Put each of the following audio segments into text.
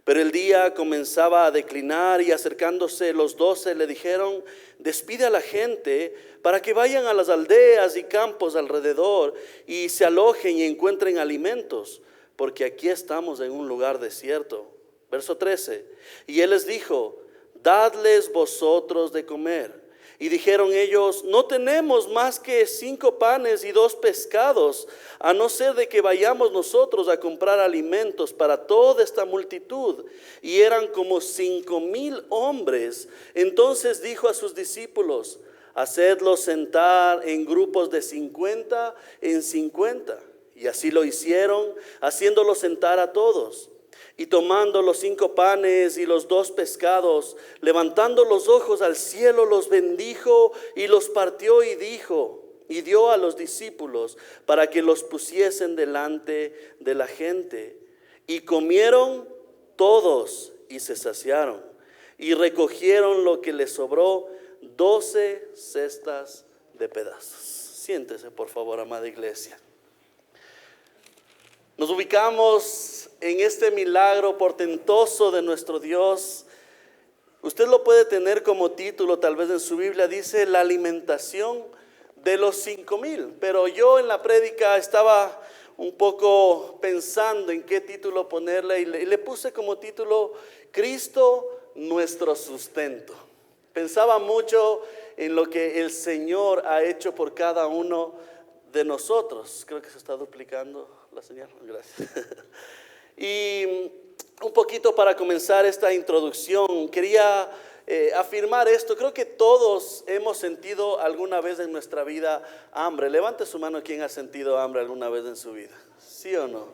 Pero el día comenzaba a declinar y acercándose los 12 le dijeron: despide a la gente para que vayan a las aldeas y campos alrededor y se alojen y encuentren alimentos, porque aquí estamos en un lugar desierto. Verso 13. Y él les dijo: dadles vosotros de comer. Y dijeron ellos: no tenemos más que 5 panes y 2 pescados, a no ser de que vayamos nosotros a comprar alimentos para toda esta multitud. Y eran como 5,000 hombres. Entonces dijo a sus discípulos: hacedlos sentar en grupos de 50 en 50. Y así lo hicieron, haciéndolos sentar a todos. Y tomando los 5 panes y los 2 pescados, levantando los ojos al cielo, los bendijo y los partió y dijo, y dio a los discípulos para que los pusiesen delante de la gente. Y comieron todos y se saciaron. Y recogieron lo que les sobró, 12 cestas de pedazos. Siéntese, por favor, amada iglesia. Nos ubicamos en este milagro portentoso de nuestro Dios. Usted lo puede tener como título, tal vez en su Biblia, dice la alimentación de los 5,000. Pero yo en la prédica estaba un poco pensando en qué título ponerle y le puse como título: Cristo nuestro sustento. Pensaba mucho en lo que el Señor ha hecho por cada uno de nosotros. Creo que se está duplicando la señal. Gracias. Y un poquito para comenzar esta introducción, quería afirmar esto. Creo que todos hemos sentido alguna vez en nuestra vida hambre. Levante su mano quien ha sentido hambre alguna vez en su vida. ¿Sí o no?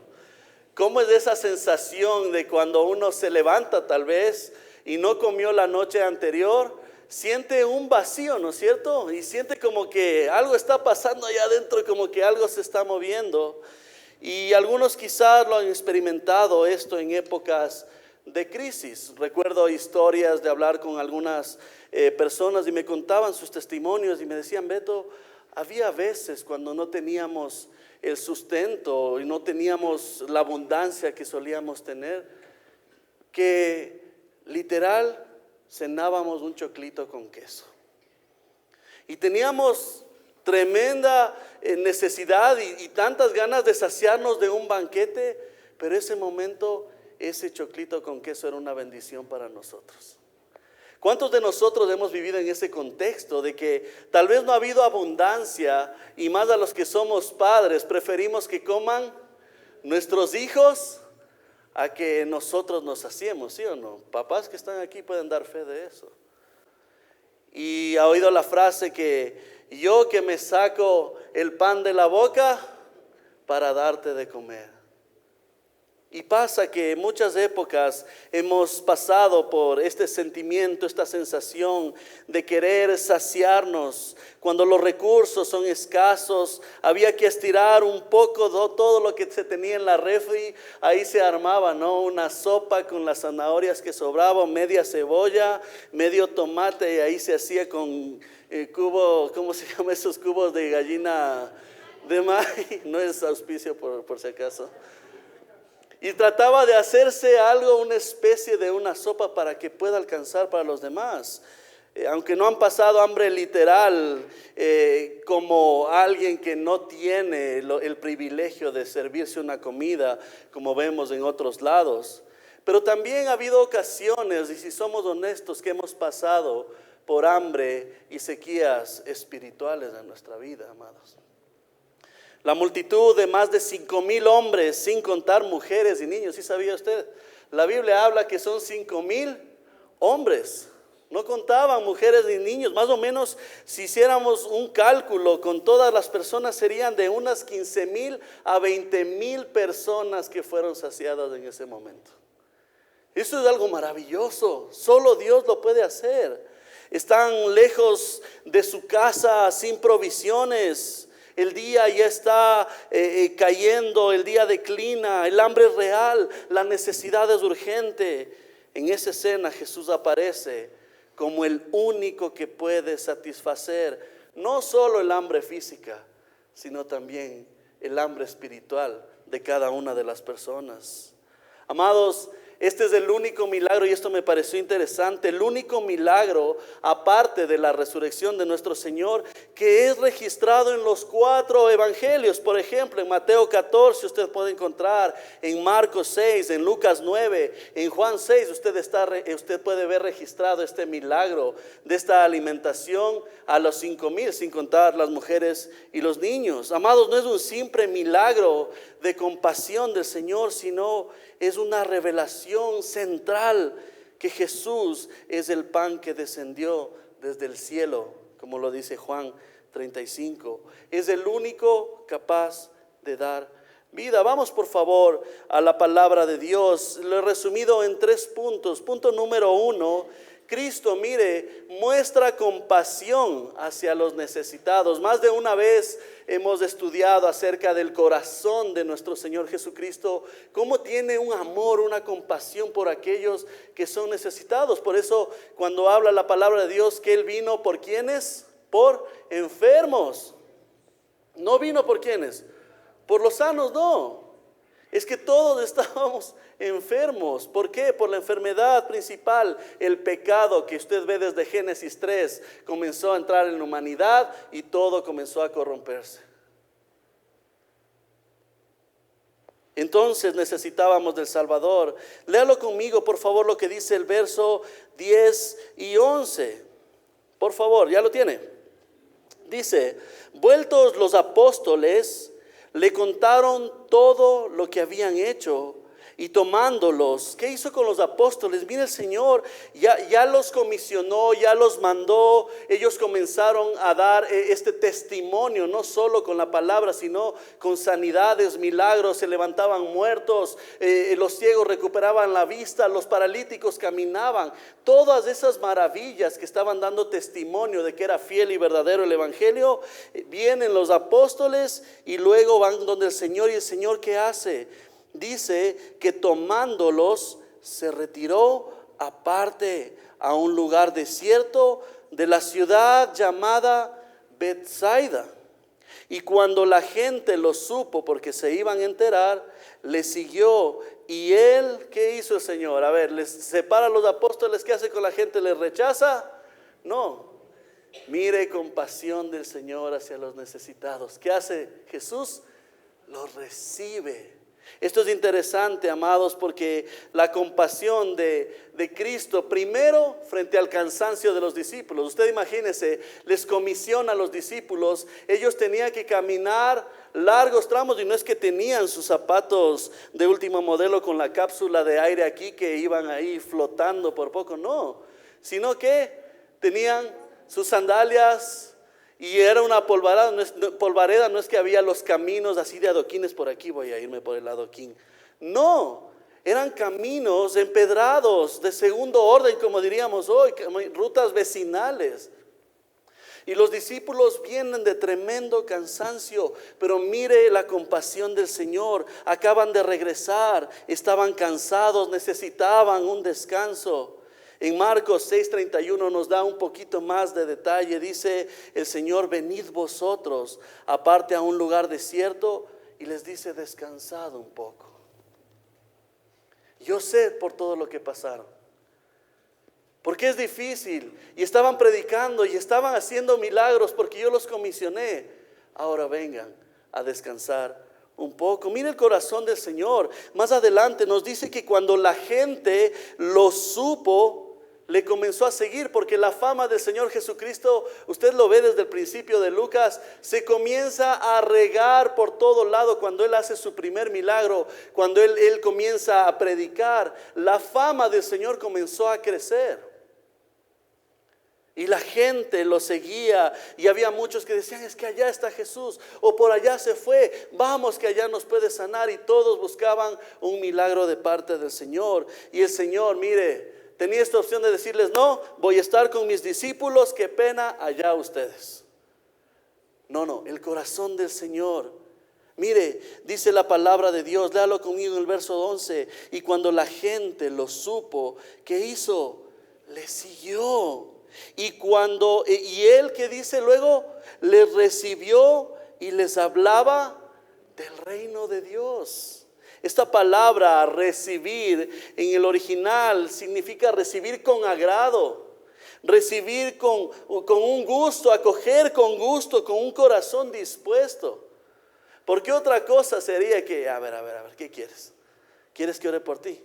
¿Cómo es esa sensación de cuando uno se levanta tal vez y no comió la noche anterior? Siente un vacío, ¿no es cierto? Y siente como que algo está pasando allá adentro, como que algo se está moviendo. Y algunos quizás lo han experimentado esto en épocas de crisis. Recuerdo historias de hablar con algunas personas y me contaban sus testimonios y me decían: Beto, había veces cuando no teníamos el sustento y no teníamos la abundancia que solíamos tener, que literal cenábamos un choclito con queso. Y teníamos tremenda necesidad y tantas ganas de saciarnos de un banquete, pero ese momento, ese choclito con queso era una bendición para nosotros. ¿Cuántos de nosotros hemos vivido en ese contexto de que tal vez no ha habido abundancia, y más a los que somos padres preferimos que coman nuestros hijos a que nosotros nos saciemos? ¿Sí o no? Papás que están aquí pueden dar fe de eso. Y ha oído la frase que yo que me saco el pan de la boca para darte de comer. Y pasa que en muchas épocas hemos pasado por este sentimiento, esta sensación de querer saciarnos. Cuando los recursos son escasos, había que estirar un poco todo lo que se tenía en la refri. Ahí se armaba, ¿no?, una sopa con las zanahorias que sobraban, media cebolla, medio tomate, y ahí se hacía con cubo, ¿cómo se llama esos cubos de gallina de maíz? No es auspicio por si acaso. Y trataba de hacerse algo, una especie de una sopa para que pueda alcanzar para los demás. Aunque no han pasado hambre literal, como alguien que no tiene el privilegio de servirse una comida, como vemos en otros lados. Pero también ha habido ocasiones, y si somos honestos, que hemos pasado por hambre y sequías espirituales en nuestra vida, amados. La multitud de más de 5,000 hombres, sin contar mujeres y niños. ¿Sí sabía usted? La Biblia habla que son 5,000 hombres. No contaban mujeres ni niños. Más o menos, si hiciéramos un cálculo con todas las personas, serían de unas 15,000 a 20,000 personas que fueron saciadas en ese momento. Eso es algo maravilloso. Solo Dios lo puede hacer. Están lejos de su casa, sin provisiones. El día ya está cayendo, el día declina, el hambre es real, la necesidad es urgente. En esa escena Jesús aparece como el único que puede satisfacer no solo el hambre física, sino también el hambre espiritual de cada una de las personas. Amados, Este es el único milagro, y esto me pareció interesante, el único milagro, aparte de la resurrección de nuestro Señor, que es registrado en los 4 evangelios. Por ejemplo, en Mateo 14 usted puede encontrar, en Marcos 6, en Lucas 9, en Juan 6, usted puede ver registrado este milagro de esta alimentación a los 5,000, sin contar las mujeres y los niños. Amados, no es un simple milagro de compasión del Señor, sino es una revelación central que Jesús es el pan que descendió desde el cielo, como lo dice Juan 35. Es el único capaz de dar vida. Vamos por favor a la palabra de Dios. Lo he resumido en 3 puntos. Punto número 1. Cristo, mire, muestra compasión hacia los necesitados. Más de una vez hemos estudiado acerca del corazón de nuestro Señor Jesucristo, cómo tiene un amor, una compasión por aquellos que son necesitados. Por eso cuando habla la palabra de Dios que Él vino, ¿por quiénes? Por enfermos. No vino por quiénes, por los sanos, no. Es que todos estábamos enfermos. ¿Por qué? Por la enfermedad principal, el pecado que usted ve desde Génesis 3. Comenzó a entrar en la humanidad y todo comenzó a corromperse. Entonces necesitábamos del Salvador. Léalo conmigo, por favor, lo que dice el verso 10 y 11. Por favor, ¿ya lo tiene? Dice: vueltos los apóstoles, le contaron todo lo que habían hecho, y tomándolos, ¿qué hizo con los apóstoles? Mire, el Señor ya los comisionó, ya los mandó. Ellos comenzaron a dar este testimonio, no solo con la palabra, sino con sanidades, milagros. Se levantaban muertos, los ciegos recuperaban la vista, los paralíticos caminaban. Todas esas maravillas que estaban dando testimonio de que era fiel y verdadero el evangelio. Vienen los apóstoles y luego van donde el Señor, y el Señor, ¿qué hace? Dice que tomándolos se retiró aparte a un lugar desierto de la ciudad llamada Betsaida. Y cuando la gente lo supo, porque se iban a enterar, le siguió. Y él, ¿qué hizo el Señor? A ver, les separa a los apóstoles. ¿Qué hace con la gente? ¿Les rechaza? No. Mire, compasión del Señor hacia los necesitados. ¿Qué hace Jesús? Los recibe. Esto es interesante, amados, porque la compasión de Cristo, primero frente al cansancio de los discípulos. Usted imagínese, les comisiona a los discípulos. Ellos tenían que caminar largos tramos, y no es que tenían sus zapatos de último modelo con la cápsula de aire aquí que iban ahí flotando por poco, no, sino que tenían sus sandalias. Y era una polvareda, no es que había los caminos así de adoquines, por aquí voy a irme por el adoquín. No, eran caminos empedrados de segundo orden, como diríamos hoy, rutas vecinales. Y los discípulos vienen de tremendo cansancio, pero mire la compasión del Señor. Acaban de regresar, estaban cansados, necesitaban un descanso. En Marcos 6:31 nos da un poquito más de detalle. Dice el Señor: venid vosotros aparte a un lugar desierto, y les dice: descansad un poco. Yo sé por todo lo que pasaron, porque es difícil, y estaban predicando y estaban haciendo milagros porque yo los comisioné. Ahora vengan a descansar un poco. Mire el corazón del Señor. Más adelante nos dice que cuando la gente lo supo, le comenzó a seguir, porque la fama del Señor Jesucristo, usted lo ve desde el principio de Lucas, se comienza a regar por todo lado cuando Él hace su primer milagro, cuando Él comienza a predicar. La fama del Señor comenzó a crecer y la gente lo seguía, y había muchos que decían: es que allá está Jesús, o por allá se fue, vamos que allá nos puede sanar. Y todos buscaban un milagro de parte del Señor. Y el Señor, mire, tenía esta opción de decirles: no, voy a estar con mis discípulos, qué pena, allá ustedes. No, el corazón del Señor. Mire, dice la palabra de Dios, léalo conmigo en el verso 11. Y cuando la gente lo supo, ¿qué hizo? Le siguió. Y él, ¿qué dice luego? Les recibió y les hablaba del reino de Dios. Esta palabra recibir en el original significa recibir con agrado, recibir con un gusto, acoger con gusto, con un corazón dispuesto. Porque otra cosa sería que, a ver, ¿qué quieres? ¿Quieres que ore por ti?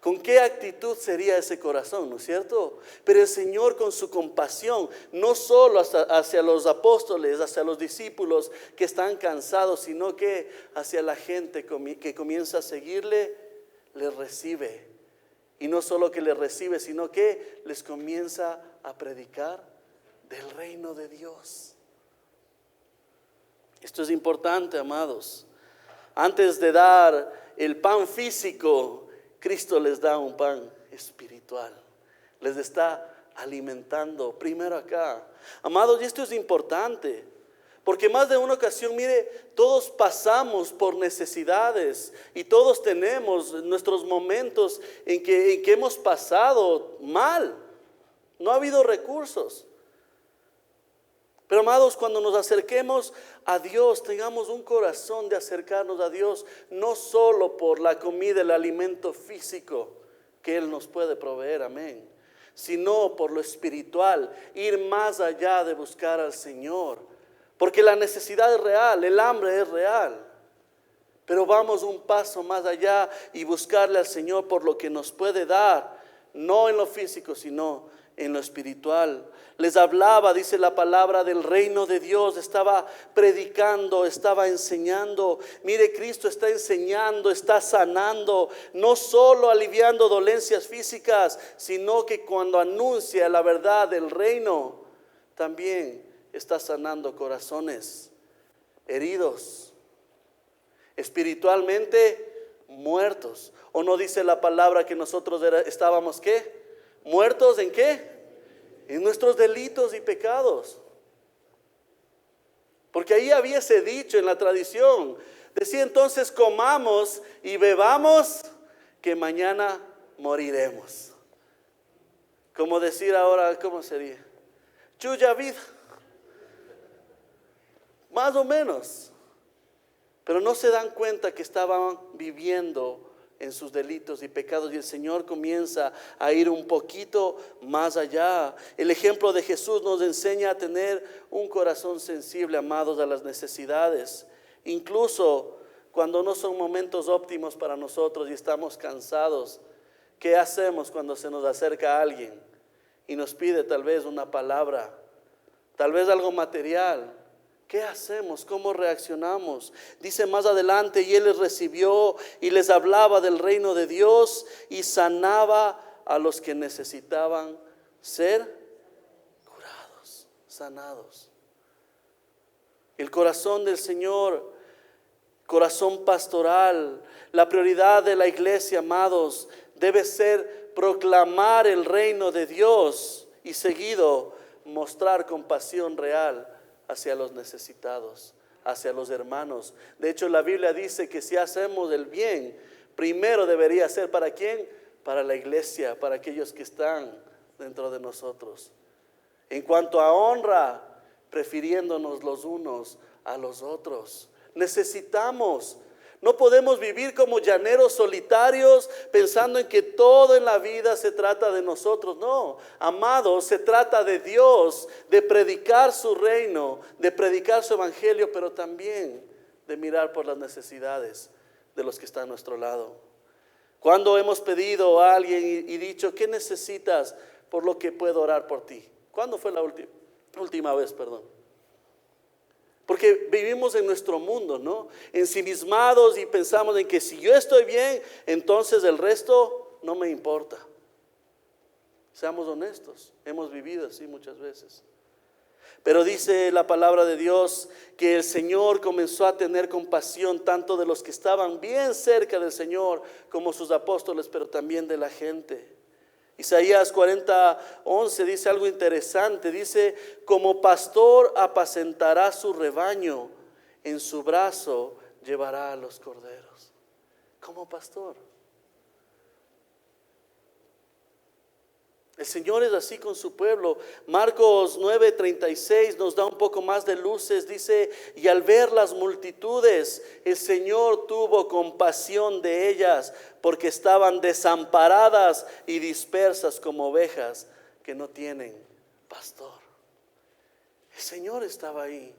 ¿Con qué actitud sería ese corazón, no es cierto? Pero el Señor con su compasión, no solo hacia los apóstoles, hacia los discípulos que están cansados, sino que hacia la gente que comienza a seguirle, les recibe. Y no solo que les recibe, sino que les comienza a predicar del reino de Dios. Esto es importante, amados. Antes de dar el pan físico, Cristo les da un pan espiritual. Les está alimentando primero acá. Amados, y esto es importante, porque más de una ocasión, mire, todos pasamos por necesidades y todos tenemos nuestros momentos en que hemos pasado mal. No ha habido recursos. Pero amados, cuando nos acerquemos a Dios, tengamos un corazón de acercarnos a Dios, no solo por la comida, el alimento físico que Él nos puede proveer, amén, sino por lo espiritual, ir más allá de buscar al Señor, porque la necesidad es real, el hambre es real, pero vamos un paso más allá y buscarle al Señor por lo que nos puede dar, no en lo físico, sino en lo espiritual. Les hablaba, dice la palabra, del reino de Dios. Estaba predicando, estaba enseñando. Mire, Cristo está enseñando, está sanando, no solo aliviando dolencias físicas, sino que cuando anuncia la verdad del reino, también está sanando corazones heridos, espiritualmente muertos. ¿O no dice la palabra que nosotros estábamos qué? ¿Muertos en qué? En nuestros delitos y pecados. Porque ahí había ese dicho en la tradición. Decía entonces: comamos y bebamos, que mañana moriremos. Como decir ahora, ¿cómo sería? Chuya vida. Más o menos. Pero no se dan cuenta que estaban viviendo en sus delitos y pecados, y el Señor comienza a ir un poquito más allá. El ejemplo de Jesús nos enseña a tener un corazón sensible, amados, a las necesidades, incluso cuando no son momentos óptimos para nosotros y estamos cansados. ¿Qué hacemos cuando se nos acerca alguien y nos pide tal vez una palabra, tal vez algo material? ¿Qué hacemos? ¿Cómo reaccionamos? Dice más adelante: y Él les recibió y les hablaba del reino de Dios y sanaba a los que necesitaban ser curados, sanados. El corazón del Señor, corazón pastoral, la prioridad de la iglesia, amados, debe ser proclamar el reino de Dios y seguido mostrar compasión real hacia los necesitados, hacia los hermanos. De hecho, la Biblia dice que si hacemos el bien, primero debería ser ¿para quién? Para la iglesia, para aquellos que están dentro de nosotros. En cuanto a honra, prefiriéndonos los unos a los otros. Necesitamos. No podemos vivir como llaneros solitarios pensando en que todo en la vida se trata de nosotros. No, amados, se trata de Dios, de predicar su reino, de predicar su evangelio, pero también de mirar por las necesidades de los que están a nuestro lado. Cuando hemos pedido a alguien y dicho: ¿qué necesitas por lo que puedo orar por ti? ¿Cuándo fue la última vez, perdón? Porque vivimos en nuestro mundo, ¿no? Ensimismados, y pensamos en que si yo estoy bien, entonces el resto no me importa. Seamos honestos, hemos vivido así muchas veces. Pero dice la palabra de Dios que el Señor comenzó a tener compasión tanto de los que estaban bien cerca del Señor como sus apóstoles, pero también de la gente. Isaías 40:11 dice algo interesante. Dice: como pastor apacentará su rebaño, en su brazo llevará a los corderos. Como pastor. El Señor es así con su pueblo. Marcos 9:36 nos da un poco más de luces. Dice, y al ver las multitudes, el Señor tuvo compasión de ellas, porque estaban desamparadas y dispersas como ovejas que no tienen pastor. El Señor estaba ahí.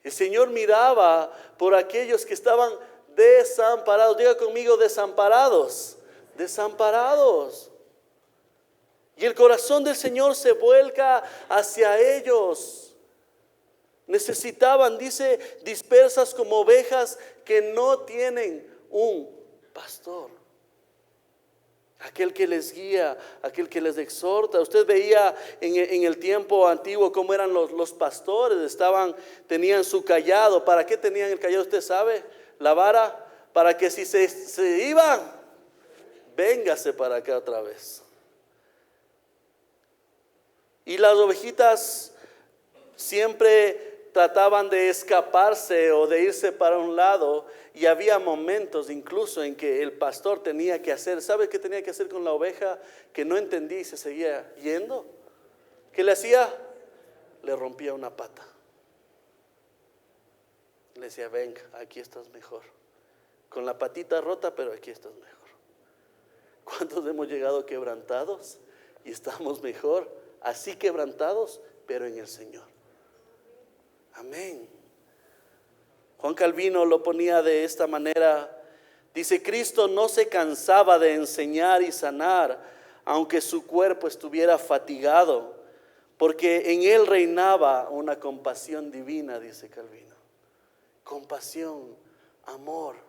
El Señor miraba por aquellos que estaban desamparados. Diga conmigo, desamparados. Desamparados. Y el corazón del Señor se vuelca hacia ellos. Necesitaban, dice, dispersas como ovejas que no tienen un pastor. Aquel que les guía, aquel que les exhorta. Usted veía en el tiempo antiguo cómo eran los pastores. Tenían su cayado. ¿Para qué tenían el cayado? Usted sabe, la vara, para que si se iban, véngase para acá otra vez. Y las ovejitas siempre trataban de escaparse o de irse para un lado, y había momentos incluso en que el pastor tenía que hacer, ¿sabe qué tenía que hacer con la oveja que no entendía y se seguía yendo? ¿Qué le hacía? Le rompía una pata. Le decía, venga, aquí estás mejor. Con la patita rota, pero aquí estás mejor. ¿Cuántos hemos llegado quebrantados y estamos mejor? Así quebrantados, pero en el Señor. Amén. Juan Calvino lo ponía de esta manera. Dice, Cristo no se cansaba de enseñar y sanar, aunque su cuerpo estuviera fatigado, porque en él reinaba una compasión divina, dice Calvino. Compasión, amor.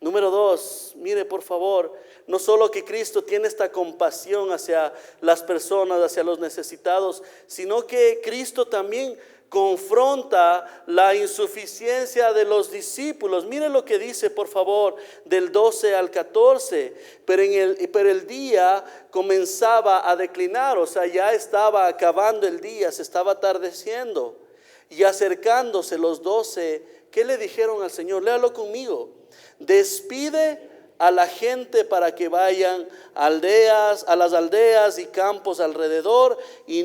Número 2, mire por favor, no solo que Cristo tiene esta compasión hacia las personas, hacia los necesitados, sino que Cristo también confronta la insuficiencia de los discípulos. Mire lo que dice por favor del 12 al 14. Pero el día comenzaba a declinar, o sea, ya estaba acabando el día, se estaba atardeciendo. Y acercándose los 12, ¿qué le dijeron al Señor? Léalo conmigo. Despide a la gente para que vayan a las aldeas y campos alrededor y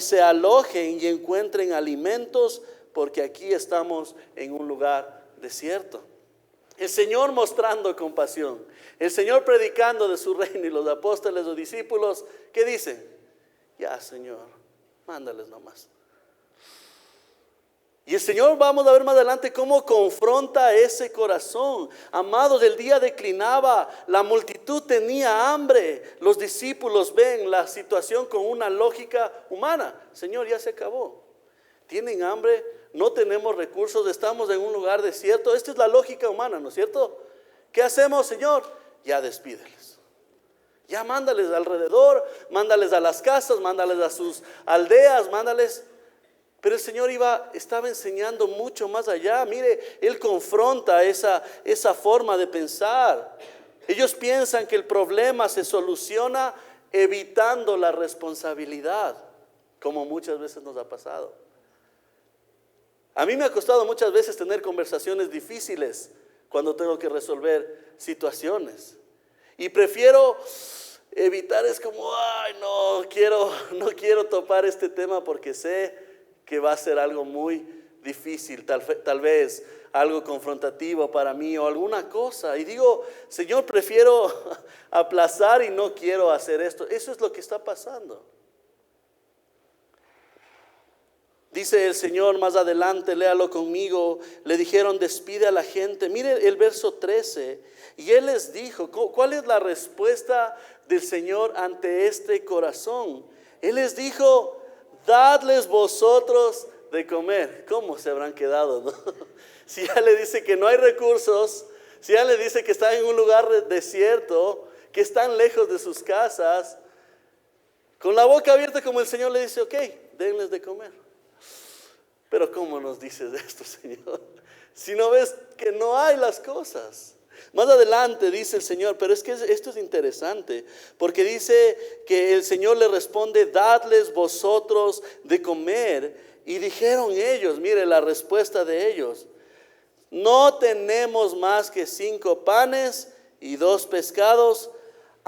se alojen y encuentren alimentos, porque aquí estamos en un lugar desierto. El Señor mostrando compasión, el Señor predicando de su reino, y los apóstoles, los discípulos, ¿qué dicen? Ya, Señor, mándales nomás. Y el Señor, vamos a ver más adelante cómo confronta ese corazón. Amados, el día declinaba, la multitud tenía hambre. Los discípulos ven la situación con una lógica humana. Señor, ya se acabó. Tienen hambre, no tenemos recursos, estamos en un lugar desierto. Esta es la lógica humana, ¿no es cierto? ¿Qué hacemos, Señor? Ya despídeles. Ya mándales alrededor, mándales a las casas, mándales a sus aldeas, mándales. Pero el Señor estaba enseñando mucho más allá. Mire, Él confronta esa forma de pensar. Ellos piensan que el problema se soluciona evitando la responsabilidad, como muchas veces nos ha pasado. A mí me ha costado muchas veces tener conversaciones difíciles cuando tengo que resolver situaciones. Y prefiero evitar, es como, ay, no quiero topar este tema porque sé que va a ser algo muy difícil, tal vez algo confrontativo para mí o alguna cosa. Y digo, Señor, prefiero aplazar y no quiero hacer esto. Eso es lo que está pasando. Dice el Señor más adelante, léalo conmigo, le dijeron, despide a la gente. Mire el verso 13, y Él les dijo, ¿cuál es la respuesta del Señor ante este corazón? Él les dijo, dadles vosotros de comer. ¿Cómo se habrán quedado, no? Si ya le dice que no hay recursos, si ya le dice que están en un lugar desierto, que están lejos de sus casas, con la boca abierta, como el Señor le dice, ok, denles de comer. Pero ¿cómo nos dices esto, Señor? Si no ves que no hay las cosas. Más adelante dice el Señor, pero es que esto es interesante, porque dice que el Señor le responde, dadles vosotros de comer. Y dijeron ellos, mire la respuesta de ellos, no tenemos más que 5 panes y 2 pescados,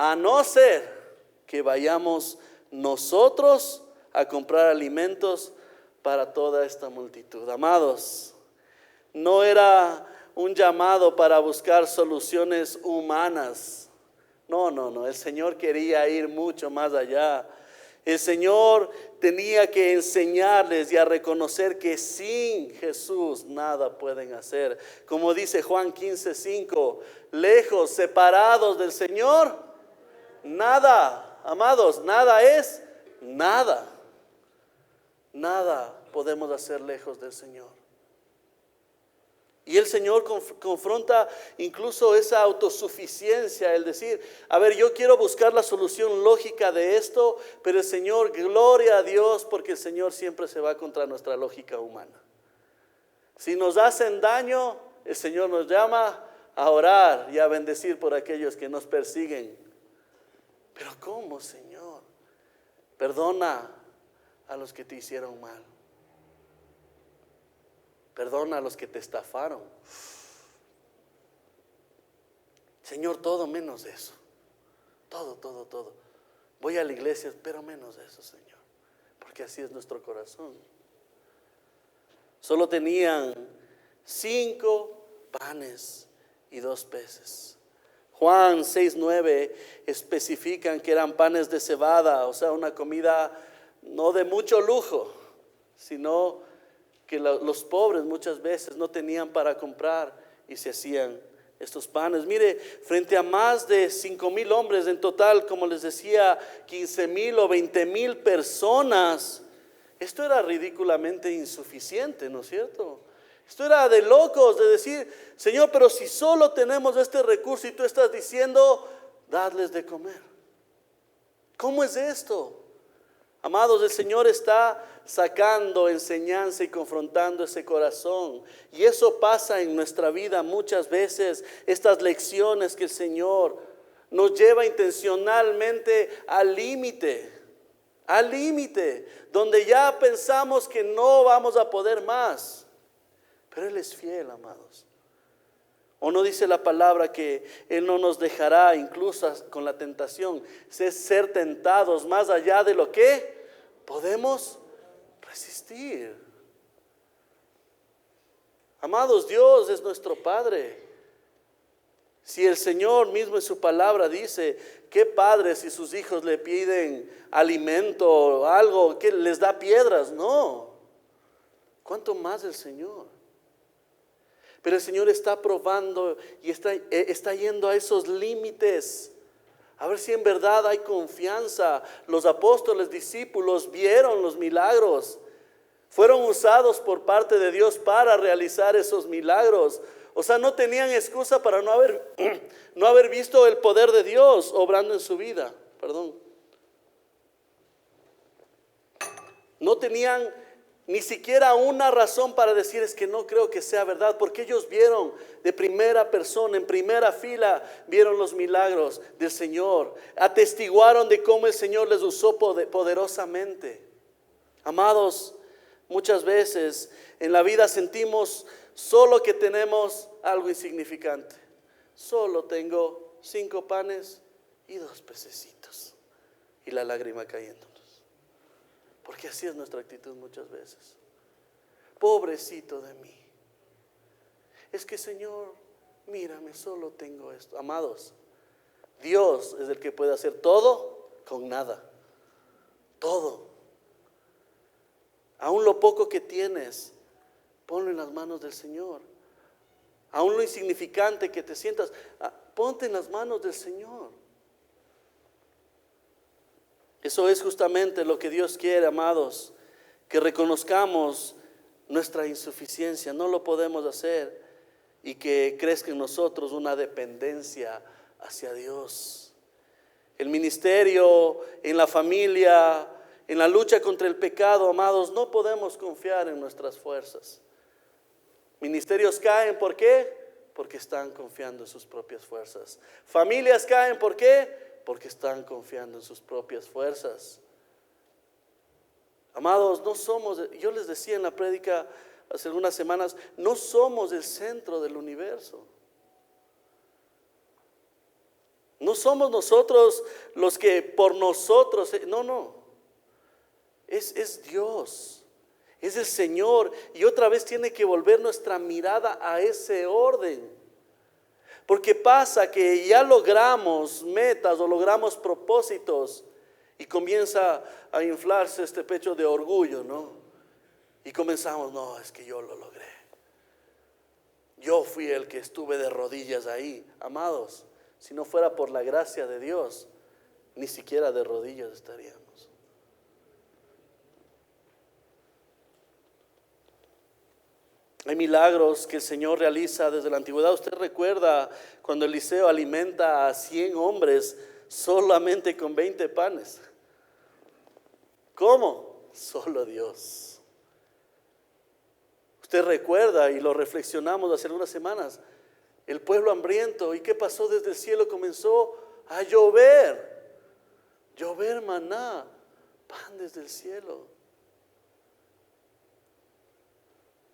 a no ser que vayamos nosotros a comprar alimentos para toda esta multitud. Amados, no era un llamado para buscar soluciones humanas. No, el Señor quería ir mucho más allá. El Señor tenía que enseñarles y a reconocer que sin Jesús nada pueden hacer. Como dice Juan 15:5, lejos, separados del Señor, nada, amados, nada es nada. Nada podemos hacer lejos del Señor. Y el Señor confronta incluso esa autosuficiencia, el decir, a ver, yo quiero buscar la solución lógica de esto, pero el Señor, gloria a Dios, porque el Señor siempre se va contra nuestra lógica humana. Si nos hacen daño, el Señor nos llama a orar y a bendecir por aquellos que nos persiguen. Pero ¿cómo, Señor? Perdona a los que te hicieron mal. Perdona a los que te estafaron. Señor, todo menos eso. Todo. Voy a la iglesia, pero menos eso, Señor. Porque así es nuestro corazón. Solo tenían 5 panes y 2 peces. Juan 6:9 especifican que eran panes de cebada, o sea, una comida no de mucho lujo, sino que los pobres muchas veces no tenían para comprar y se hacían estos panes. Mire, frente a más de 5,000 hombres en total, como les decía, 15,000 o 20,000 personas, esto era ridículamente insuficiente, ¿no es cierto? Esto era de locos, de decir, Señor, pero si solo tenemos este recurso y tú estás diciendo, dadles de comer. ¿Cómo es esto? Amados, el Señor está sacando enseñanza y confrontando ese corazón. Y eso pasa en nuestra vida muchas veces. Estas lecciones que el Señor nos lleva intencionalmente al límite, donde ya pensamos que no vamos a poder más. Pero Él es fiel, amados. ¿O no dice la palabra que Él no nos dejará incluso con la tentación ser tentados más allá de lo que podemos resistir? Amados, Dios es nuestro Padre. Si el Señor mismo en su palabra dice, ¿qué padre si sus hijos le piden alimento o algo, que les da piedras? No. ¿Cuánto más el Señor? Pero el Señor está probando y está yendo a esos límites. A ver si en verdad hay confianza. Los apóstoles, discípulos vieron los milagros. Fueron usados por parte de Dios para realizar esos milagros. O sea, no tenían excusa para no haber visto el poder de Dios obrando en su vida. No tenían ni siquiera una razón para decir es que no creo que sea verdad, porque ellos vieron de primera persona, en primera fila, vieron los milagros del Señor, atestiguaron de cómo el Señor les usó poderosamente. Amados, muchas veces en la vida sentimos solo que tenemos algo insignificante. Solo tengo 5 panes y 2 pececitos, y la lágrima cayendo. Porque así es nuestra actitud muchas veces. Pobrecito de mí. Es que Señor, mírame, solo tengo esto. Amados, Dios es el que puede hacer todo con nada. Todo. Aún lo poco que tienes, ponlo en las manos del Señor. Aún lo insignificante que te sientas, ponte en las manos del Señor. Eso es justamente lo que Dios quiere, amados, que reconozcamos nuestra insuficiencia, no lo podemos hacer, y que crezca en nosotros una dependencia hacia Dios. El ministerio, en la familia, en la lucha contra el pecado, amados, no podemos confiar en nuestras fuerzas. Ministerios caen, ¿por qué? Porque están confiando en sus propias fuerzas. Familias caen, ¿por qué? Porque están confiando en sus propias fuerzas. Amados, no somos, yo les decía en la prédica hace algunas semanas, no somos el centro del universo. No somos nosotros los que por nosotros, no. Es Dios, es el Señor. Y otra vez tiene que volver nuestra mirada a ese orden. Porque pasa que ya logramos metas o logramos propósitos y comienza a inflarse este pecho de orgullo, ¿no? Y comenzamos, no, es que yo lo logré. Yo fui el que estuve de rodillas ahí. Amados, si no fuera por la gracia de Dios, ni siquiera de rodillas estaríamos. Hay milagros que el Señor realiza desde la antigüedad. Usted recuerda cuando Eliseo alimenta a 100 hombres solamente con 20 panes. ¿Cómo? Solo Dios. Usted recuerda, y lo reflexionamos hace algunas semanas, el pueblo hambriento. ¿Y qué pasó? Desde el cielo comenzó a llover. Llover maná, pan desde el cielo.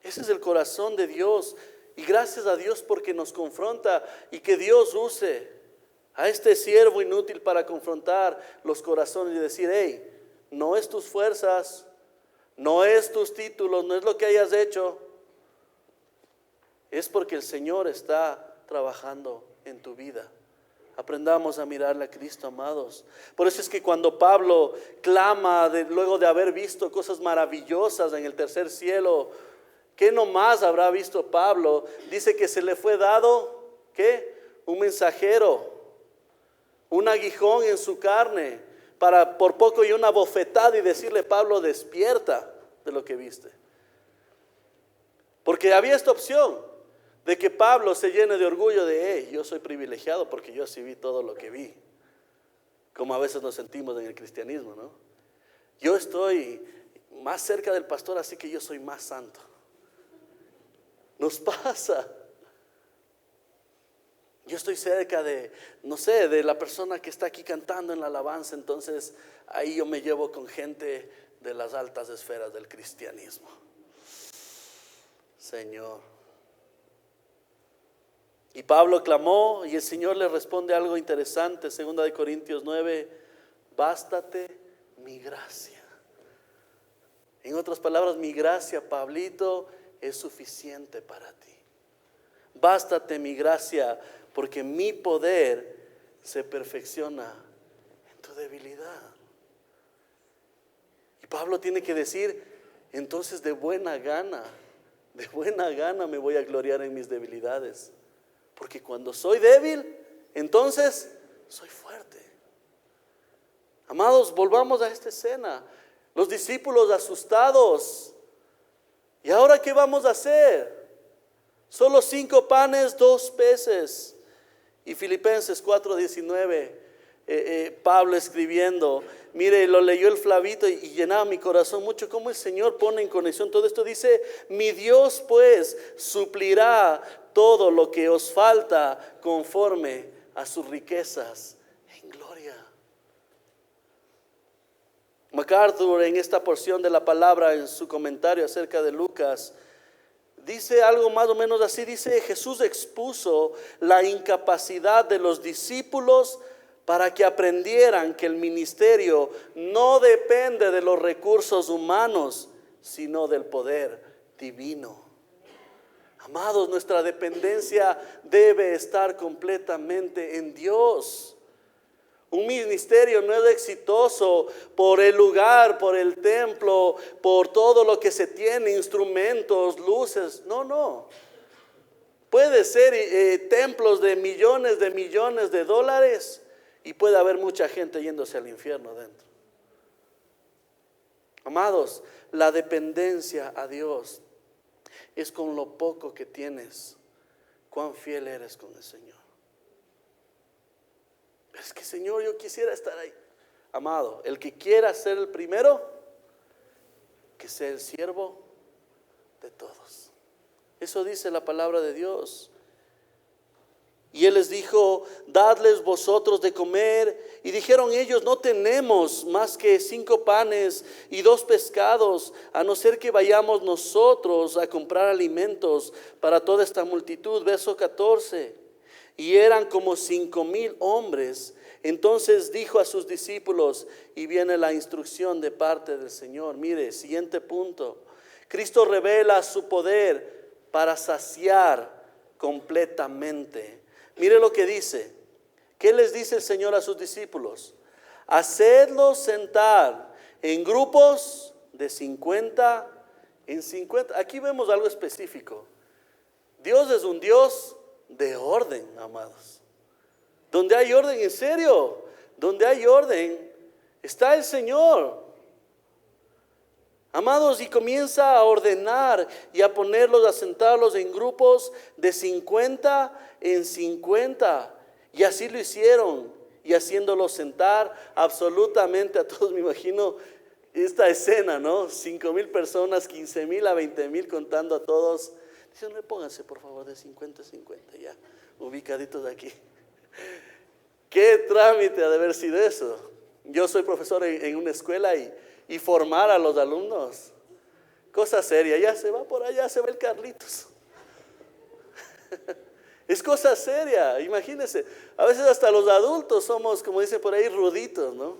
Ese es el corazón de Dios. Y gracias a Dios porque nos confronta, y que Dios use a este siervo inútil para confrontar los corazones y decir, hey, no es tus fuerzas, no es tus títulos, no es lo que hayas hecho. Es porque el Señor está trabajando en tu vida. Aprendamos a mirarle a Cristo, amados. Por eso es que cuando Pablo clama luego de haber visto cosas maravillosas en el tercer cielo, ¿qué nomás habrá visto Pablo? Dice que se le fue dado, ¿qué? Un mensajero, un aguijón en su carne, para por poco y una bofetada y decirle, Pablo, despierta de lo que viste. Porque había esta opción de que Pablo se llene de orgullo de, hey, yo soy privilegiado porque yo sí vi todo lo que vi. Como a veces nos sentimos en el cristianismo, ¿no? Yo estoy más cerca del pastor, así que yo soy más santo. Nos pasa. Yo estoy cerca de, no sé, de la persona que está aquí cantando en la alabanza, entonces ahí yo me llevo con gente de las altas esferas del cristianismo. Señor. Y Pablo clamó y el Señor le responde algo interesante, 2 Corintios 9, bástate mi gracia. En otras palabras, mi gracia, Pablito, es suficiente para ti. Bástate mi gracia, porque mi poder se perfecciona en tu debilidad. Y Pablo tiene que decir, entonces de buena gana me voy a gloriar en mis debilidades. Porque cuando soy débil, entonces soy fuerte. Amados, volvamos a esta escena. Los discípulos asustados. ¿Y ahora qué vamos a hacer? Solo 5 panes, 2 peces. Y Filipenses 4:19, Pablo escribiendo, mire, lo leyó el Flavito y llenaba mi corazón mucho. Cómo el Señor pone en conexión todo esto. Dice, mi Dios pues suplirá todo lo que os falta conforme a sus riquezas en gloria. MacArthur, en esta porción de la palabra, en su comentario acerca de Lucas, dice algo más o menos así. Dice, Jesús expuso la incapacidad de los discípulos para que aprendieran que el ministerio no depende de los recursos humanos, sino del poder divino. Amados, nuestra dependencia debe estar completamente en Dios. Un ministerio no es exitoso por el lugar, por el templo, por todo lo que se tiene, instrumentos, luces. No. Puede ser templos de millones de dólares y puede haber mucha gente yéndose al infierno dentro. Amados, la dependencia a Dios es con lo poco que tienes, cuán fiel eres con el Señor. Es que, Señor, yo quisiera estar ahí. Amado, el que quiera ser el primero, que sea el siervo de todos. Eso dice la palabra de Dios. Y Él les dijo, dadles vosotros de comer. Y dijeron ellos, no tenemos más que 5 panes y 2 pescados, a no ser que vayamos nosotros a comprar alimentos para toda esta multitud. Verso 14. y eran como 5,000 hombres. Entonces dijo a sus discípulos, y viene la instrucción de parte del Señor. Mire, siguiente punto. Cristo revela su poder para saciar completamente. Mire lo que dice. ¿Qué les dice el Señor a sus discípulos? Hacedlos sentar en grupos de 50 en 50. Aquí vemos algo específico. Dios es un Dios de orden, amados. Donde hay orden, en serio, donde hay orden, está el Señor. Amados, y comienza a ordenar y a ponerlos, a sentarlos en grupos de 50 en 50. Y así lo hicieron. Y haciéndolos sentar absolutamente a todos, me imagino esta escena, ¿no? 5,000 personas, 15,000 a 20,000 contando a todos. Dicen, pónganse por favor de 50 a 50 ya, ubicaditos aquí. ¿Qué trámite ha de haber sido eso? Yo soy profesor en una escuela y formar a los alumnos, cosa seria. Ya se va por allá, se va el Carlitos. Es cosa seria, imagínense. A veces hasta los adultos somos, como dicen por ahí, ruditos, ¿no?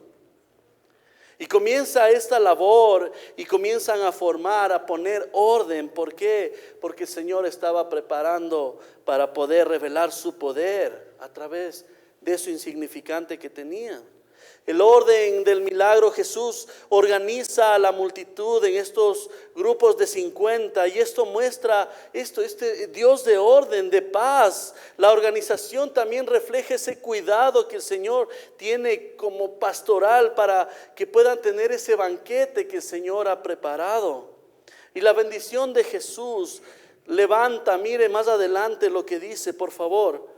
Y comienza esta labor y comienzan a formar, a poner orden. ¿Por qué? Porque el Señor estaba preparando para poder revelar su poder a través de eso insignificante que tenía. El orden del milagro, Jesús organiza a la multitud en estos grupos de 50 y esto muestra este Dios de orden, de paz. La organización también refleja ese cuidado que el Señor tiene como pastoral para que puedan tener ese banquete que el Señor ha preparado. Y la bendición de Jesús levanta, mire más adelante lo que dice, por favor.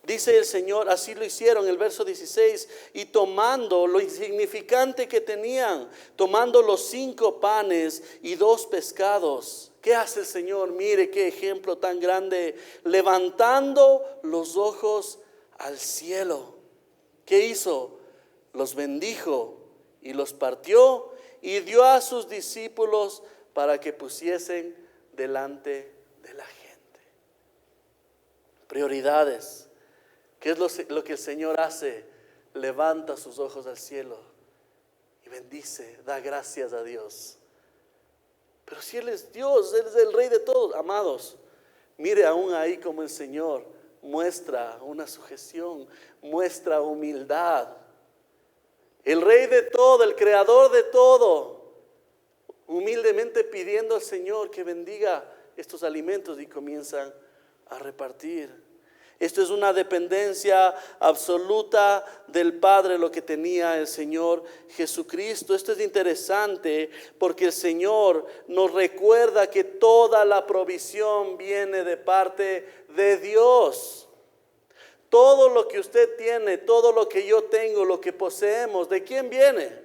Dice el Señor, así lo hicieron, el verso 16, y tomando lo insignificante que tenían, tomando los 5 panes y 2 pescados. ¿Qué hace el Señor? Mire qué ejemplo tan grande, levantando los ojos al cielo. ¿Qué hizo? Los bendijo y los partió y dio a sus discípulos para que pusiesen delante de la gente. Prioridades. ¿Qué es lo que el Señor hace? Levanta sus ojos al cielo y bendice, da gracias a Dios. Pero si Él es Dios, Él es el Rey de todos, amados. Mire aún ahí como el Señor muestra una sujeción, muestra humildad. El Rey de todo, el Creador de todo, humildemente pidiendo al Señor que bendiga estos alimentos y comienzan a repartir. Esto es una dependencia absoluta del Padre, lo que tenía el Señor Jesucristo. Esto es interesante porque el Señor nos recuerda que toda la provisión viene de parte de Dios. Todo lo que usted tiene, todo lo que yo tengo, lo que poseemos, ¿de quién viene?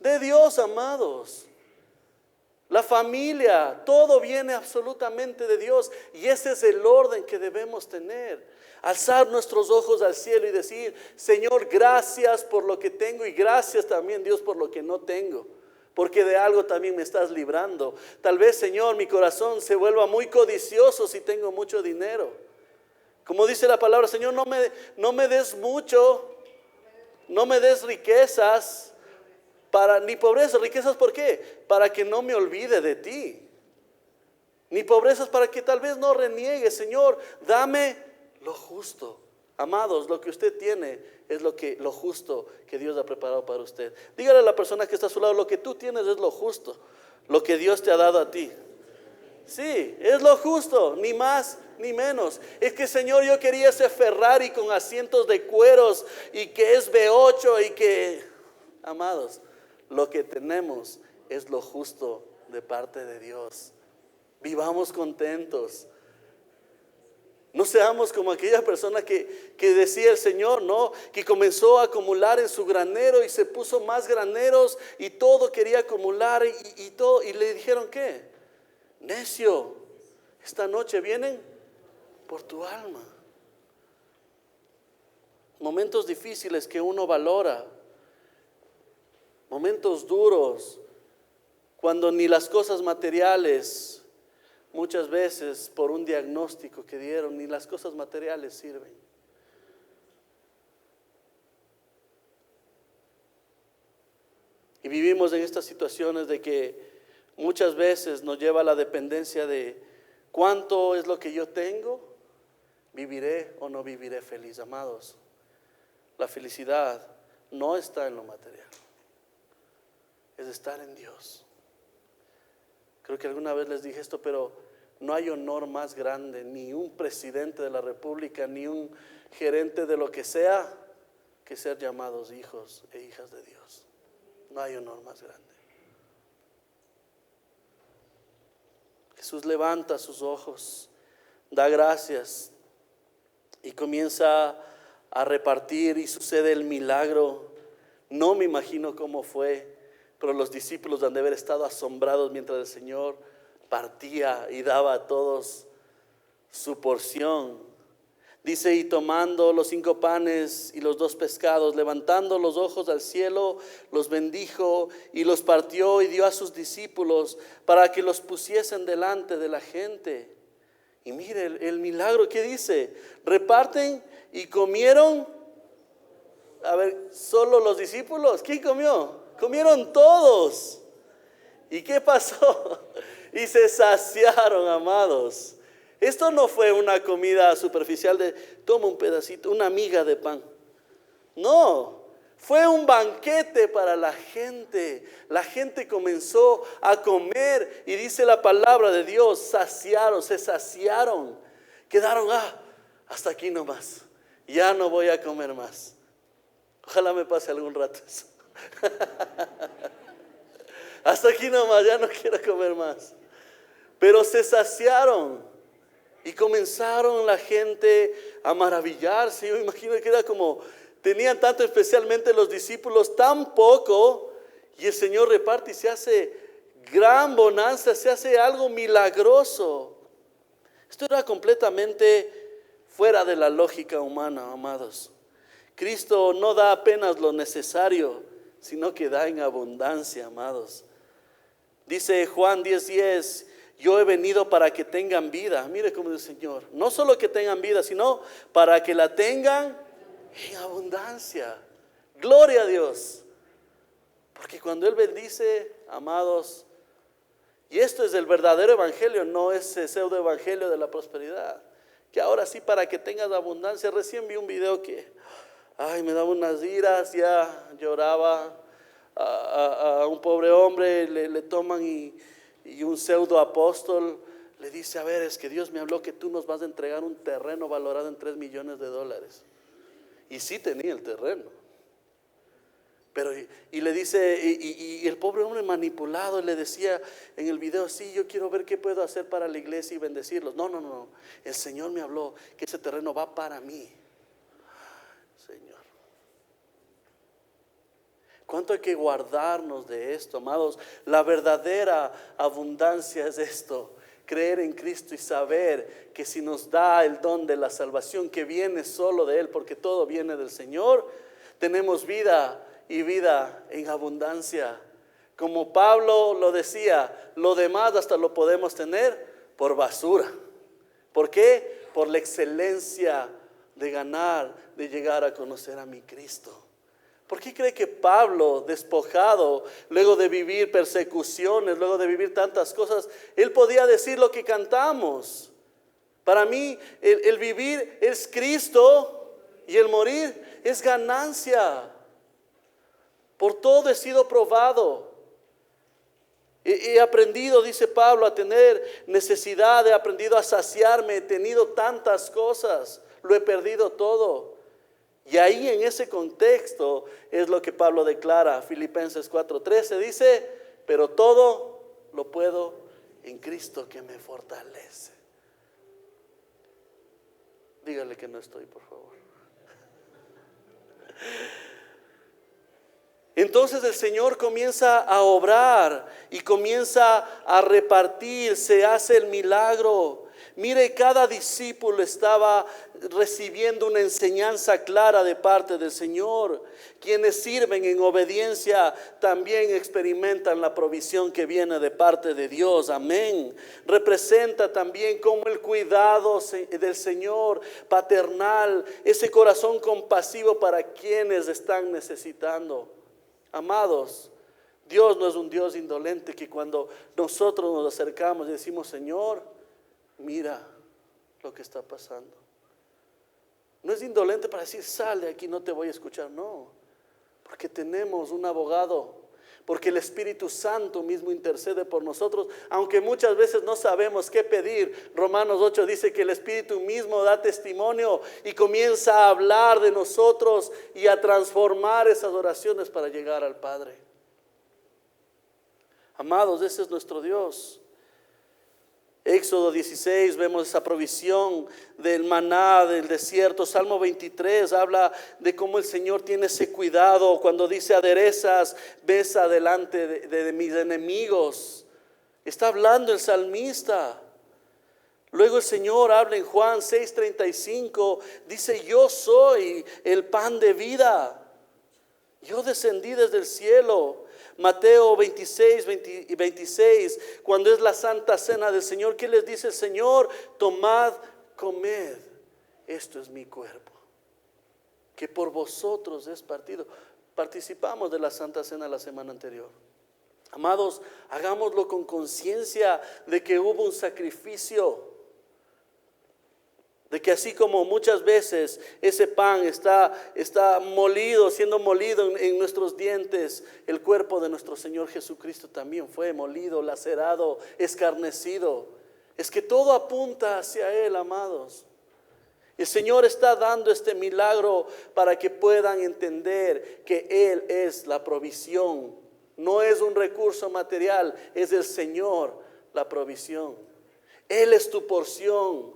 De Dios, amados. La familia, todo viene absolutamente de Dios. Y ese es el orden que debemos tener. Alzar nuestros ojos al cielo y decir, Señor, gracias por lo que tengo y gracias también, Dios, por lo que no tengo. Porque de algo también me estás librando. Tal vez, Señor, mi corazón se vuelva muy codicioso si tengo mucho dinero. Como dice la palabra, Señor, no me des mucho, no me des riquezas. Ni pobreza, riquezas, ¿por qué? Para que no me olvide de ti. Ni pobrezas para que tal vez no reniegue. Señor, dame lo justo. Amados, lo que usted tiene es lo justo que Dios ha preparado para usted. Dígale a la persona que está a su lado, lo que tú tienes es lo justo, lo que Dios te ha dado a ti. Sí, es lo justo, ni más ni menos. Es que, Señor, yo quería ese Ferrari con asientos de cueros y que es V8 y que, amados, lo que tenemos es lo justo de parte de Dios. Vivamos contentos. No seamos como aquella persona que decía el Señor, ¿no? Que comenzó a acumular en su granero y se puso más graneros y todo quería acumular y todo. Y le dijeron, ¿qué? Necio, esta noche vienen por tu alma. Momentos difíciles que uno valora. Momentos duros, cuando ni las cosas materiales, muchas veces por un diagnóstico que dieron, ni las cosas materiales sirven. Y vivimos en estas situaciones de que muchas veces nos lleva a la dependencia de cuánto es lo que yo tengo, viviré o no viviré feliz. Amados, la felicidad no está en lo material, es estar en Dios. Creo que alguna vez les dije esto, pero no hay honor más grande, ni un presidente de la república, ni un gerente de lo que sea, que ser llamados hijos e hijas de Dios. No hay honor más grande. Jesús levanta sus ojos, da gracias y comienza a repartir, y sucede el milagro. No me imagino cómo fue, pero los discípulos han de haber estado asombrados mientras el Señor partía y daba a todos su porción. Dice: y tomando los 5 panes y los 2 pescados, levantando los ojos al cielo, los bendijo y los partió y dio a sus discípulos para que los pusiesen delante de la gente. Y mire el milagro que dice: reparten y comieron. A ver, ¿solo los discípulos? ¿Quién comió? Comieron todos. ¿Y qué pasó? Y se saciaron, amados. Esto no fue una comida superficial de toma un pedacito, una miga de pan. No, fue un banquete para la gente. La gente comenzó a comer y dice la palabra de Dios, se saciaron. Quedaron, hasta aquí nomás. Ya no voy a comer más. Ojalá me pase algún rato eso. Hasta aquí nomás, ya no quiero comer más. Pero se saciaron. Y comenzaron la gente a maravillarse. Yo imagino que era como, tenían tanto, especialmente los discípulos, tan poco. Y el Señor reparte y se hace gran bonanza, se hace algo milagroso. Esto era completamente fuera de la lógica humana, amados. Cristo no da apenas lo necesario, sino que da en abundancia, amados. Dice Juan 10:10, yo he venido para que tengan vida. Mire cómo dice el Señor, no solo que tengan vida, sino para que la tengan en abundancia. Gloria a Dios. Porque cuando Él bendice, amados, y esto es el verdadero evangelio, no ese pseudo evangelio de la prosperidad, que ahora sí para que tengas abundancia. Recién vi un video que me daba unas iras, ya lloraba. A un pobre hombre le toman y un pseudo apóstol le dice: a ver, es que Dios me habló que tú nos vas a entregar un terreno valorado en $3 millones. Y sí tenía el terreno, pero y le dice, y el pobre hombre manipulado le decía en el video: sí, yo quiero ver qué puedo hacer para la iglesia y bendecirlos. No, el Señor me habló que ese terreno va para mí. Señor, ¿cuánto hay que guardarnos de esto, amados? La verdadera abundancia es esto: creer en Cristo y saber que si nos da el don de la salvación, que viene solo de Él, porque todo viene del Señor, tenemos vida y vida en abundancia. Como Pablo lo decía, lo demás hasta lo podemos tener por basura. ¿Por qué? Por la excelencia de ganar, de llegar a conocer a mi Cristo. ¿Por qué cree que Pablo, despojado, luego de vivir persecuciones, luego de vivir tantas cosas, él podía decir lo que cantamos? Para mí el vivir es Cristo y el morir es ganancia. Por todo he sido probado. He aprendido, dice Pablo, a tener necesidad, he aprendido a saciarme, he tenido tantas cosas, lo he perdido todo. Y ahí en ese contexto es lo que Pablo declara. Filipenses 4:13 dice: pero todo lo puedo en Cristo que me fortalece. Dígale que no estoy, por favor. Entonces el Señor comienza a obrar y comienza a repartir, se hace el milagro. Mire, cada discípulo estaba recibiendo una enseñanza clara de parte del Señor. Quienes sirven en obediencia también experimentan la provisión que viene de parte de Dios. Amén. Representa también como el cuidado del Señor paternal, ese corazón compasivo para quienes están necesitando. Amados, Dios no es un Dios indolente que cuando nosotros nos acercamos y decimos, Señor, mira lo que está pasando. No es indolente para decir, sal de aquí, no te voy a escuchar. No, porque tenemos un abogado, porque el Espíritu Santo mismo intercede por nosotros, aunque muchas veces no sabemos qué pedir. Romanos 8 dice que el Espíritu mismo da testimonio y comienza a hablar de nosotros y a transformar esas oraciones para llegar al Padre. Amados, ese es nuestro Dios. Éxodo 16 vemos esa provisión del maná del desierto. Salmo 23 habla de cómo el Señor tiene ese cuidado cuando dice aderezas mesa delante de mis enemigos. Está hablando el salmista. Luego el Señor habla en Juan 6:35, dice, yo soy el pan de vida. Yo descendí desde el cielo. Mateo 26, cuando es la Santa Cena del Señor, ¿qué les dice el Señor? Tomad, comed, esto es mi cuerpo, que por vosotros es partido. Participamos de la Santa Cena la semana anterior. Amados, hagámoslo con conciencia de que hubo un sacrificio. De que así como muchas veces ese pan está molido, siendo molido en nuestros dientes, el cuerpo de nuestro Señor Jesucristo también fue molido, lacerado, escarnecido. Es que todo apunta hacia Él, amados. El Señor está dando este milagro para que puedan entender que Él es la provisión. No es un recurso material, es el Señor la provisión. Él es tu porción.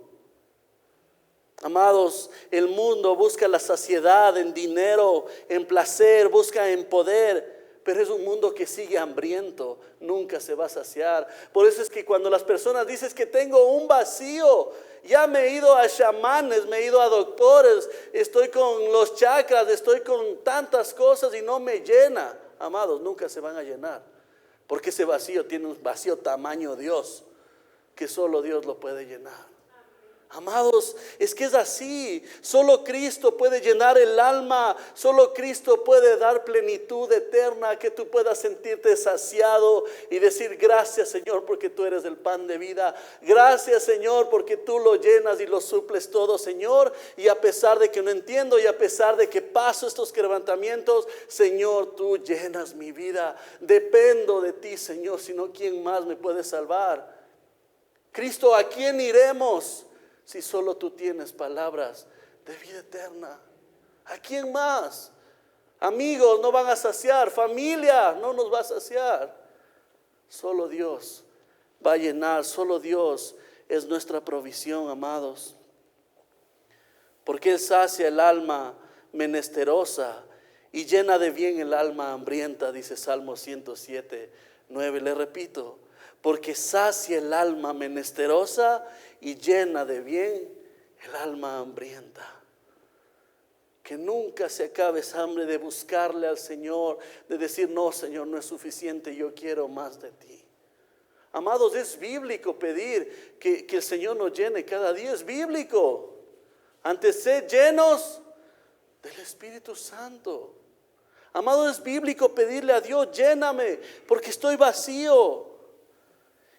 Amados, el mundo busca la saciedad en dinero, en placer, busca en poder, pero es un mundo que sigue hambriento, nunca se va a saciar. Por eso es que cuando las personas dicen que tengo un vacío, ya me he ido a chamanes, me he ido a doctores, estoy con los chakras, estoy con tantas cosas y no me llena. Amados, nunca se van a llenar, porque ese vacío tiene un vacío tamaño Dios, que solo Dios lo puede llenar. Amados, es que es así. Solo Cristo puede llenar el alma. Solo Cristo puede dar plenitud eterna, que tú puedas sentirte saciado y decir gracias, Señor, porque tú eres el pan de vida. Gracias, Señor, porque tú lo llenas y lo suples todo, Señor. Y a pesar de que no entiendo y a pesar de que paso estos quebrantamientos, Señor, tú llenas mi vida. Dependo de ti, Señor, si no, ¿quién más me puede salvar? Cristo, ¿a quién iremos? Si solo tú tienes palabras de vida eterna. ¿A quién más? Amigos no van a saciar. Familia no nos va a saciar. Solo Dios va a llenar. Solo Dios es nuestra provisión, amados. Porque Él sacia el alma menesterosa y llena de bien el alma hambrienta, dice Salmo 107:9. Le repito, porque sacia el alma menesterosa y llena de bien el alma hambrienta. Que nunca se acabe esa hambre de buscarle al Señor, de decir, no, Señor, no es suficiente, yo quiero más de ti. Amados, es bíblico pedir que el Señor nos llene cada día, es bíblico. Antes sed llenos del Espíritu Santo. Amados, es bíblico pedirle a Dios, lléname, porque estoy vacío.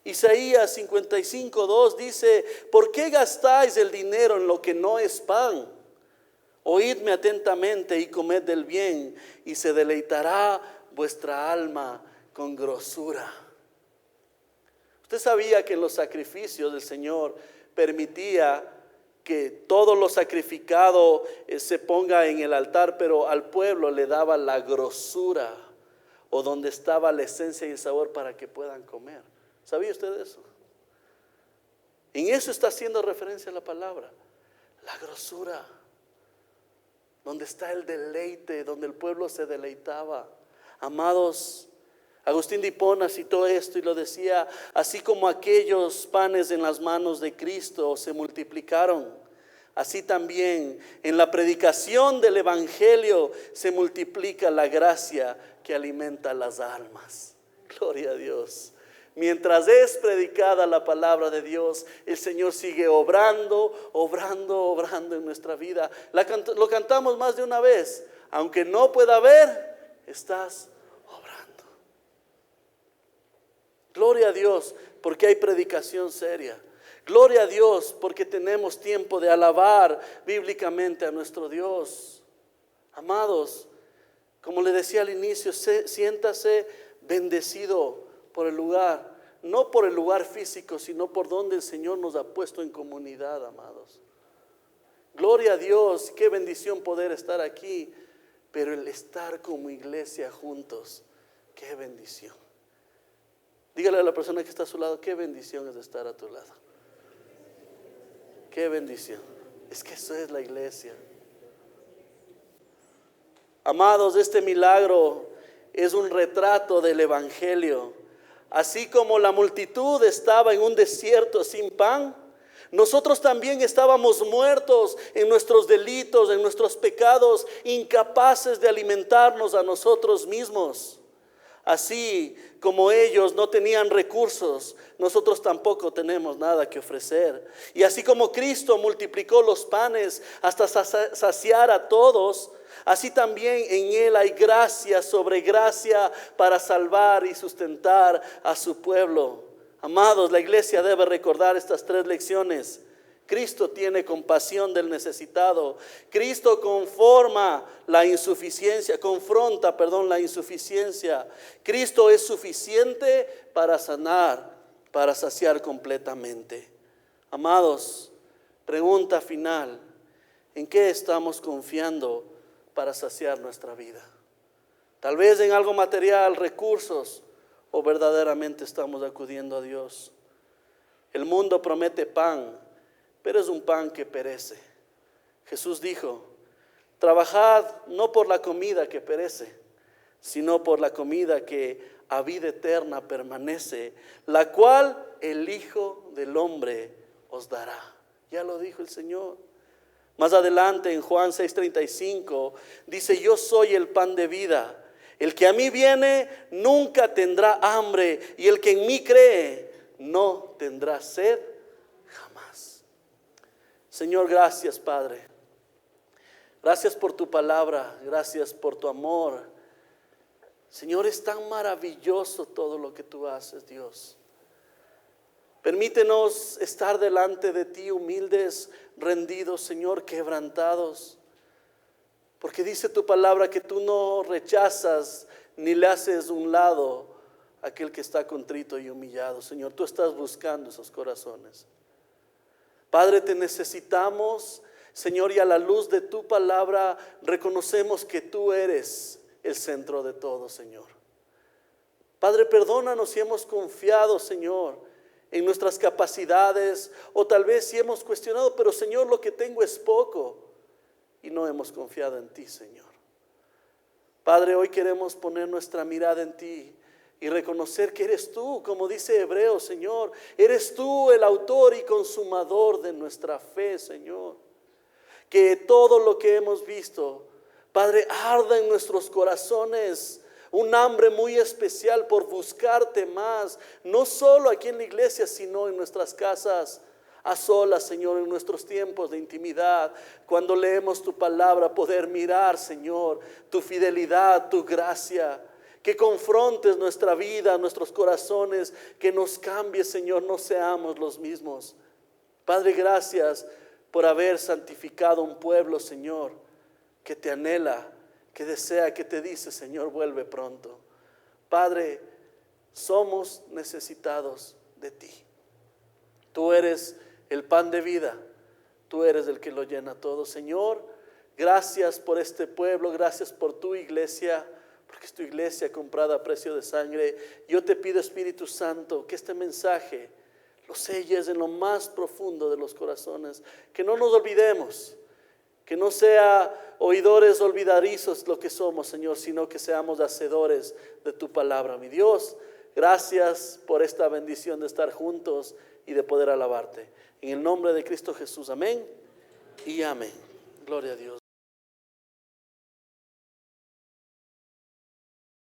Isaías 55:2 dice, ¿por qué gastáis el dinero en lo que no es pan? Oídme atentamente y comed del bien, y se deleitará vuestra alma con grosura. Usted sabía que en los sacrificios del Señor permitía que todo lo sacrificado se ponga en el altar, pero al pueblo le daba la grosura o donde estaba la esencia y el sabor para que puedan comer. ¿Sabía usted eso? En eso está haciendo referencia a la palabra. La grosura. Donde está el deleite, donde el pueblo se deleitaba. Amados, Agustín de Hipona citó esto y lo decía: así como aquellos panes en las manos de Cristo se multiplicaron, así también en la predicación del Evangelio se multiplica la gracia que alimenta las almas. Gloria a Dios. Mientras es predicada la palabra de Dios, el Señor sigue obrando en nuestra vida. Lo cantamos más de una vez: aunque no pueda ver, estás obrando. Gloria a Dios porque hay predicación seria. Gloria a Dios porque tenemos tiempo de alabar bíblicamente a nuestro Dios. Amados, como le decía al inicio, siéntase bendecido por el lugar, no por el lugar físico, sino por donde el Señor nos ha puesto en comunidad, amados. Gloria a Dios, qué bendición poder estar aquí, pero el estar como iglesia juntos, qué bendición. Dígale a la persona que está a su lado: qué bendición es estar a tu lado. Qué bendición. Es que eso es la iglesia. Amados, este milagro es un retrato del Evangelio. Así como la multitud estaba en un desierto sin pan, nosotros también estábamos muertos en nuestros delitos, en nuestros pecados, incapaces de alimentarnos a nosotros mismos. Así como ellos no tenían recursos, nosotros tampoco tenemos nada que ofrecer. Y así como Cristo multiplicó los panes hasta saciar a todos, así también en Él hay gracia sobre gracia para salvar y sustentar a su pueblo. Amados, la iglesia debe recordar estas 3 lecciones. Cristo tiene compasión del necesitado. Cristo confronta la insuficiencia. Cristo es suficiente para sanar, para saciar completamente. Amados, pregunta final: ¿en qué estamos confiando para saciar nuestra vida? Tal vez en algo material, recursos, o verdaderamente estamos acudiendo a Dios. El mundo promete pan, pero es un pan que perece. Jesús dijo: trabajad no por la comida que perece, sino por la comida que a vida eterna permanece, la cual el Hijo del Hombre os dará. Ya lo dijo el Señor. Más adelante en Juan 6:35 dice: yo soy el pan de vida. El que a mí viene nunca tendrá hambre, y el que en mí cree no tendrá sed jamás. Señor, gracias, Padre. Gracias por tu palabra, gracias por tu amor. Señor, es tan maravilloso todo lo que tú haces, Dios. Permítenos estar delante de ti humildes, rendidos, Señor, quebrantados. Porque dice tu palabra que tú no rechazas ni le haces un lado a aquel que está contrito y humillado. Señor, tú estás buscando esos corazones. Padre, te necesitamos, Señor, y a la luz de tu palabra reconocemos que tú eres el centro de todo, Señor. Padre, perdónanos si hemos confiado, Señor, en nuestras capacidades, o tal vez si hemos cuestionado: pero Señor, lo que tengo es poco, y no hemos confiado en ti, Señor. Padre, hoy queremos poner nuestra mirada en ti y reconocer que eres tú, como dice Hebreos, Señor. Eres tú el autor y consumador de nuestra fe, Señor. Que todo lo que hemos visto, Padre, arda en nuestros corazones un hambre muy especial por buscarte más, no solo aquí en la iglesia, sino en nuestras casas, a solas, Señor, en nuestros tiempos de intimidad. Cuando leemos tu palabra, poder mirar, Señor, tu fidelidad, tu gracia, que confrontes nuestra vida, nuestros corazones, que nos cambies, Señor, no seamos los mismos. Padre, gracias por haber santificado un pueblo, Señor, que te anhela, que desea, que te dice: Señor, vuelve pronto. Padre, somos necesitados de ti. Tú eres el pan de vida, tú eres el que lo llena todo. Señor, gracias por este pueblo, gracias por tu iglesia, porque es tu iglesia comprada a precio de sangre. Yo te pido, Espíritu Santo, que este mensaje lo selles en lo más profundo de los corazones, que no nos olvidemos Que no sea oidores olvidadizos lo que somos, Señor, sino que seamos hacedores de tu palabra, mi Dios. Gracias por esta bendición de estar juntos y de poder alabarte. En el nombre de Cristo Jesús, amén y amén. Gloria a Dios.